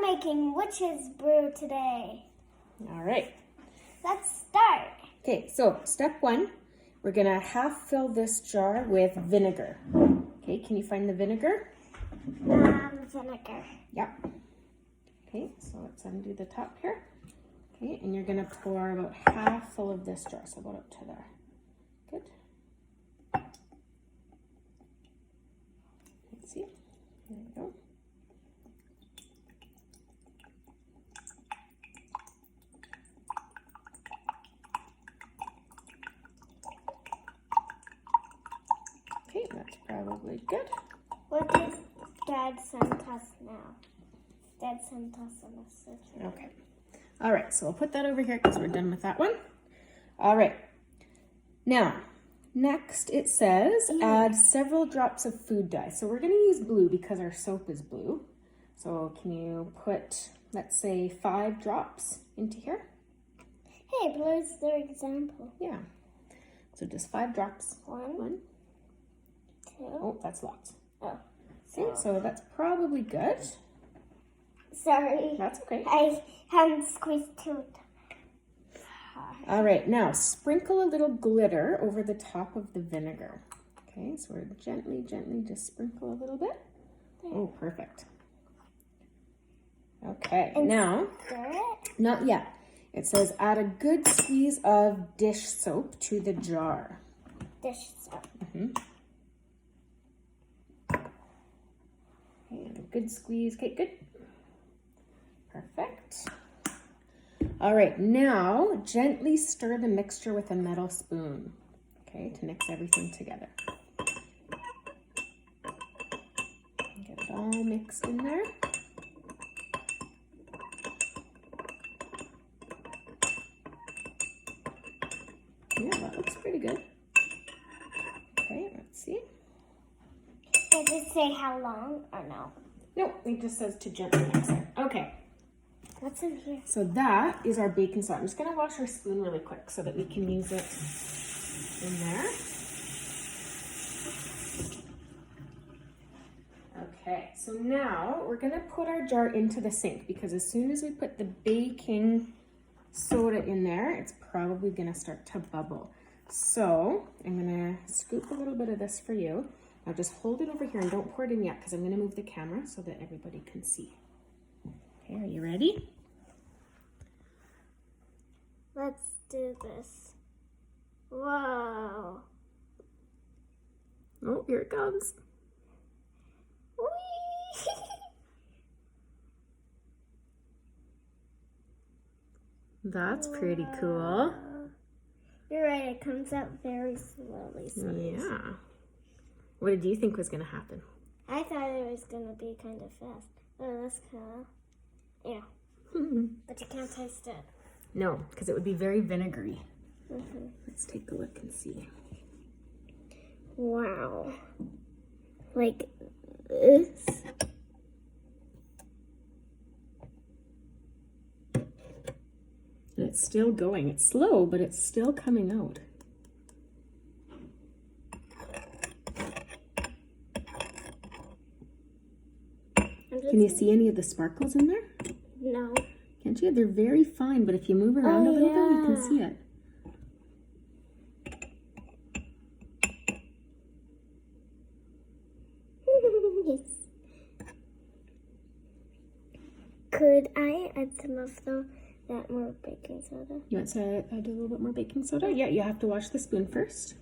making witch's brew today. All right. Let's start. Okay, so step 1, we're gonna half fill this jar with vinegar. Okay, can you find the vinegar? Vinegar. Yep. Okay, so let's undo the top here. Okay, and you're gonna pour about half full of this jar, so about up to there. Good. Let's see. There we go. Okay, that's probably good. What does Dad send us now? Dad sent us a message. Okay. All right, so I'll put that over here because we're done with that one. All right. Now, next it says add several drops of food dye. So we're going to use blue because our soap is blue. So can you put, let's say, 5 drops into here? Hey, blue's their example. Yeah. So just 5 drops. 1, 2. Oh, that's lots. Oh. Okay, so that's probably good. Sorry. That's okay. I haven't squeezed too hard. All right, now sprinkle a little glitter over the top of the vinegar. Okay, so we're gently just sprinkle a little bit. Oh, perfect. Okay, And now, stir it? not yet. It says add a good squeeze of dish soap to the jar. Dish soap. And a good squeeze. Okay, good. Perfect. All right, now gently stir the mixture with a metal spoon, okay, to mix everything together. Get it all mixed in there. Yeah, that looks pretty good. Okay, let's see. Does it say how long or no? No, it just says to gently mix it. Okay. What's in here? So that is our baking soda. I'm just going to wash our spoon really quick so that we can use it in there. Okay, so now we're going to put our jar into the sink because as soon as we put the baking soda in there, it's probably going to start to bubble. So I'm going to scoop a little bit of this for you. Now just hold it over here and don't pour it in yet because I'm going to move the camera so that everybody can see. Okay, are you ready? Let's do this. Whoa. Oh, here it comes. Whee! That's pretty cool. You're right, it comes out very slowly. Yeah. What did you think was going to happen? I thought it was going to be kind of fast. Oh, that's kind of... Yeah. But you can't taste it. No, because it would be very vinegary. Let's take a look and see. Wow. Like this. And it's still going. It's slow, but it's still coming out. Can you see any of the sparkles in there? No. Can't you? They're very fine, but if you move around a little bit, you can see it. Yes. Could I add some of that more baking soda? You want to add a little bit more baking soda? Yeah, you have to wash the spoon first.